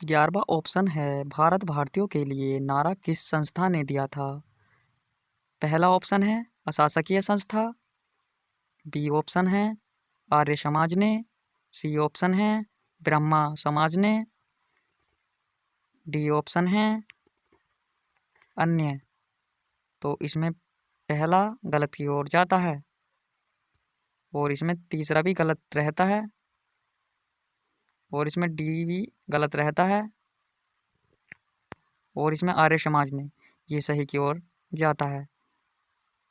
11वां option है, भारत भारतीयों के लिए नारा किस संस्था ने दिया था? पहला ऑप्शन है अशासकीय संस्था, बी ऑप्शन है आर्य समाज ने, सी ऑप्शन है ब्रह्मा समाज ने, डी ऑप्शन है अन्य। तो इसमें पहला गलत की ओर जाता है और इसमें तीसरा भी गलत रहता है और इसमें डी भी गलत रहता है और इसमें आर्य समाज ने ये सही की ओर जाता है।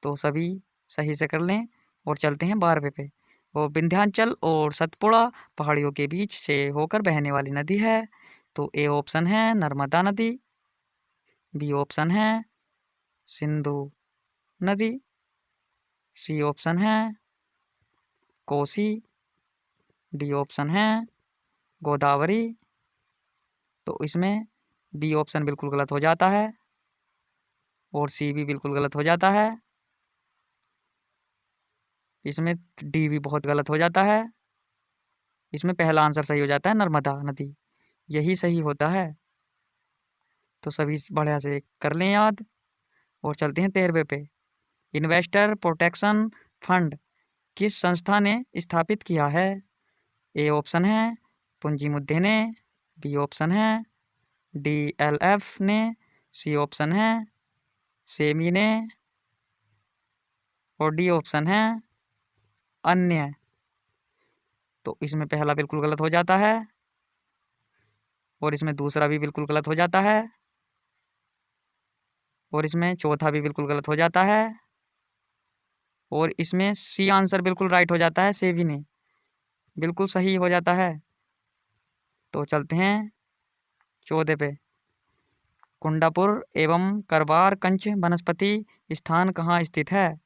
तो सभी सही से कर लें और चलते हैं 12वें पे। वो विंध्याचल और सतपुड़ा पहाड़ियों के बीच से होकर बहने वाली नदी है। तो ए ऑप्शन है नर्मदा नदी, बी ऑप्शन है सिंधु नदी, सी ऑप्शन है कोसी, डी ऑप्शन है गोदावरी। तो इसमें बी ऑप्शन बिल्कुल गलत हो जाता है और सी भी बिल्कुल गलत हो जाता है। इसमें डी भी बहुत गलत हो जाता है। इसमें पहला आंसर सही हो जाता है नर्मदा नदी, यही सही होता है। तो सभी बढ़िया से कर लें याद और चलते हैं 13वें पे। इन्वेस्टर प्रोटेक्शन फंड किस संस्था ने स्थापित किया है? ए ऑप्शन है पूंजी मुद्दे ने, बी ऑप्शन है DLF ने, सी ऑप्शन है सेमी ने और डी ऑप्शन है अन्य। तो इसमें पहला बिल्कुल गलत हो जाता है और इसमें दूसरा भी बिल्कुल गलत हो जाता है और इसमें चौथा भी बिल्कुल गलत हो जाता है और इसमें सी आंसर बिल्कुल राइट हो जाता है, सेवी ने बिल्कुल सही हो जाता है। तो चलते हैं 14 पे। कुंडापुर एवं करवार कंच वनस्पति स्थान कहाँ स्थित है?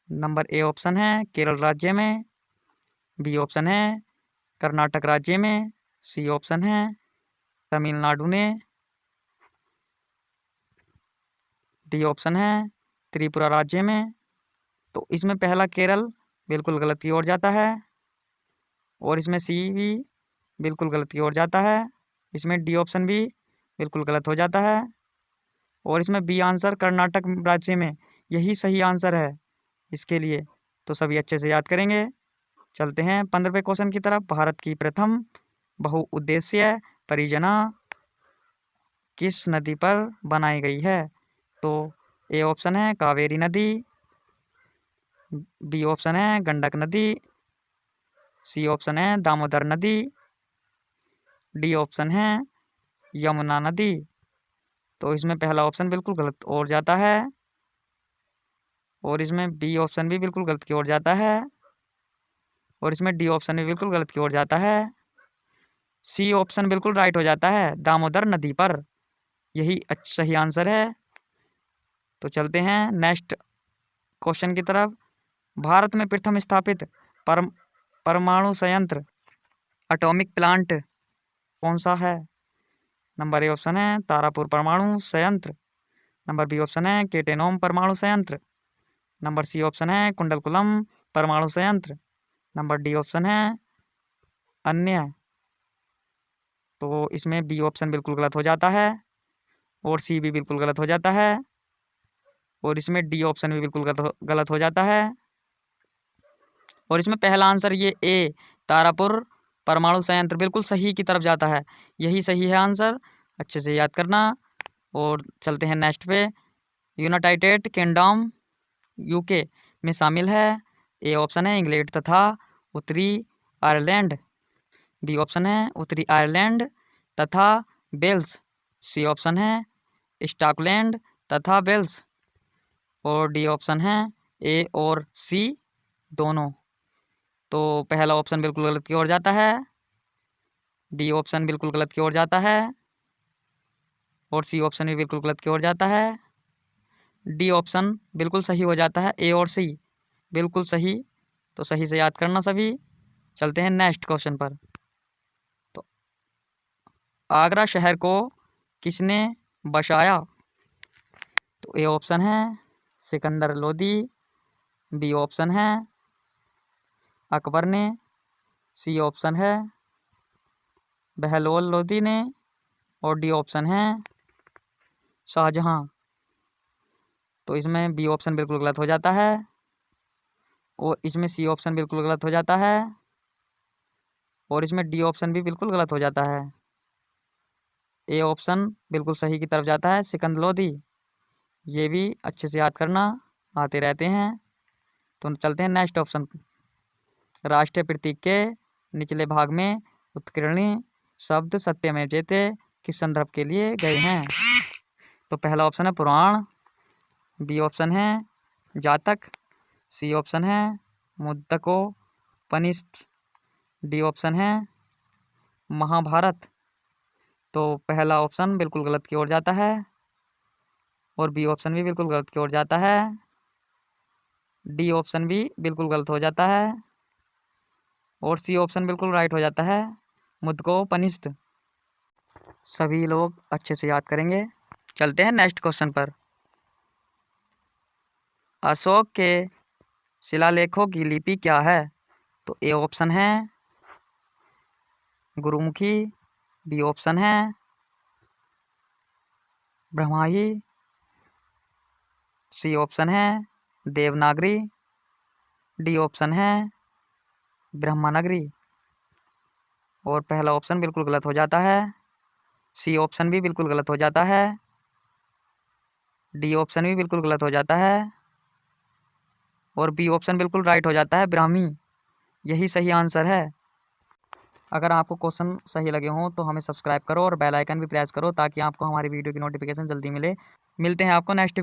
नंबर ए ऑप्शन है केरल राज्य में, बी ऑप्शन है कर्नाटक राज्य में, सी ऑप्शन है तमिलनाडु में, डी ऑप्शन है त्रिपुरा राज्य में। तो इसमें पहला केरल बिल्कुल गलत की ओर जाता है और इसमें सी भी बिल्कुल गलत की ओर जाता है। इसमें डी ऑप्शन भी बिल्कुल गलत हो जाता है और इसमें बी आंसर कर्नाटक राज्य में यही सही आंसर है इसके लिए। तो सभी अच्छे से याद करेंगे। चलते हैं 15वें क्वेश्चन की तरफ। भारत की प्रथम बहुउद्देशीय परियोजना किस नदी पर बनाई गई है? तो ए ऑप्शन है कावेरी नदी, बी ऑप्शन है गंडक नदी, सी ऑप्शन है दामोदर नदी, डी ऑप्शन है यमुना नदी। तो इसमें पहला ऑप्शन बिल्कुल गलत और जाता है और इसमें बी ऑप्शन भी बिल्कुल गलत की ओर जाता है और इसमें डी ऑप्शन भी बिल्कुल गलत की ओर जाता है। सी ऑप्शन बिल्कुल राइट हो जाता है, दामोदर नदी पर यही सही आंसर है। तो चलते हैं नेक्स्ट क्वेश्चन की तरफ। भारत में प्रथम स्थापित परमाणु संयंत्र एटॉमिक प्लांट कौन सा है? नंबर ए ऑप्शन है तारापुर परमाणु संयंत्र, नंबर बी ऑप्शन है केटेनोम परमाणु संयंत्र, नंबर सी ऑप्शन है कुंडलकुलम परमाणु संयंत्र, नंबर डी ऑप्शन है अन्य। तो इसमें बी ऑप्शन बिल्कुल गलत हो जाता है और सी भी बिल्कुल गलत हो जाता है और इसमें डी ऑप्शन भी बिल्कुल गलत हो जाता है और इसमें पहला आंसर ये ए तारापुर परमाणु संयंत्र बिल्कुल सही की तरफ जाता है, यही सही है आंसर। अच्छे से याद करना और चलते हैं नेक्स्ट पे। यूनाइटेड किंगडम यूके में शामिल है। ए ऑप्शन है इंग्लैंड तथा उत्तरी आयरलैंड, बी ऑप्शन है उत्तरी आयरलैंड तथा वेल्स, सी ऑप्शन है स्कॉटलैंड तथा वेल्स और डी ऑप्शन है ए और सी दोनों। तो पहला ऑप्शन बिल्कुल गलत की ओर जाता है, डी ऑप्शन बिल्कुल गलत की ओर जाता है और सी ऑप्शन भी बिल्कुल गलत की ओर जाता है। डी ऑप्शन बिल्कुल सही हो जाता है, ए और सी बिल्कुल सही। तो सही से याद करना सभी। चलते हैं नेक्स्ट क्वेश्चन पर। तो आगरा शहर को किसने बसाया? तो ए ऑप्शन है सिकंदर लोदी, बी ऑप्शन है अकबर ने, सी ऑप्शन है बहलोल लोदी ने और डी ऑप्शन है शाहजहां। तो इसमें बी ऑप्शन बिल्कुल गलत हो जाता है और इसमें सी ऑप्शन बिल्कुल गलत हो जाता है और इसमें डी ऑप्शन भी बिल्कुल गलत हो जाता है। ए ऑप्शन बिल्कुल सही की तरफ जाता है, सिकंद लोधी। ये भी अच्छे से याद करना, आते रहते हैं। तो चलते हैं नेक्स्ट ऑप्शन। राष्ट्रीय प्रतीक के निचले भाग में उत्कीर्णी शब्द सत्यमेव जयते किस संदर्भ के लिए गए हैं? तो पहला ऑप्शन है पुराण, बी ऑप्शन है जातक, सी ऑप्शन है मुद्दकोपनिषद, डी ऑप्शन है महाभारत। तो पहला ऑप्शन बिल्कुल गलत की ओर जाता है और बी ऑप्शन भी बिल्कुल गलत की ओर जाता है, डी ऑप्शन भी बिल्कुल गलत हो जाता है और सी ऑप्शन बिल्कुल राइट हो जाता है, मुद्दकोपनिषद। सभी लोग अच्छे से याद करेंगे। चलते हैं नेक्स्ट क्वेश्चन पर। अशोक के शिलालेखों की लिपि क्या है? तो ए ऑप्शन है गुरुमुखी, बी ऑप्शन है ब्रह्माही, सी ऑप्शन है देवनागरी, डी ऑप्शन है ब्रह्मनगरी। और पहला ऑप्शन बिल्कुल गलत हो जाता है, सी ऑप्शन भी बिल्कुल गलत हो जाता है, डी ऑप्शन भी बिल्कुल गलत हो जाता है और बी ऑप्शन बिल्कुल राइट हो जाता है, ब्राह्मी। यही सही आंसर है। अगर आपको क्वेश्चन सही लगे हों तो हमें सब्सक्राइब करो और बेल आइकन भी प्रेस करो ताकि आपको हमारी वीडियो की नोटिफिकेशन जल्दी मिले। मिलते हैं आपको नेक्स्ट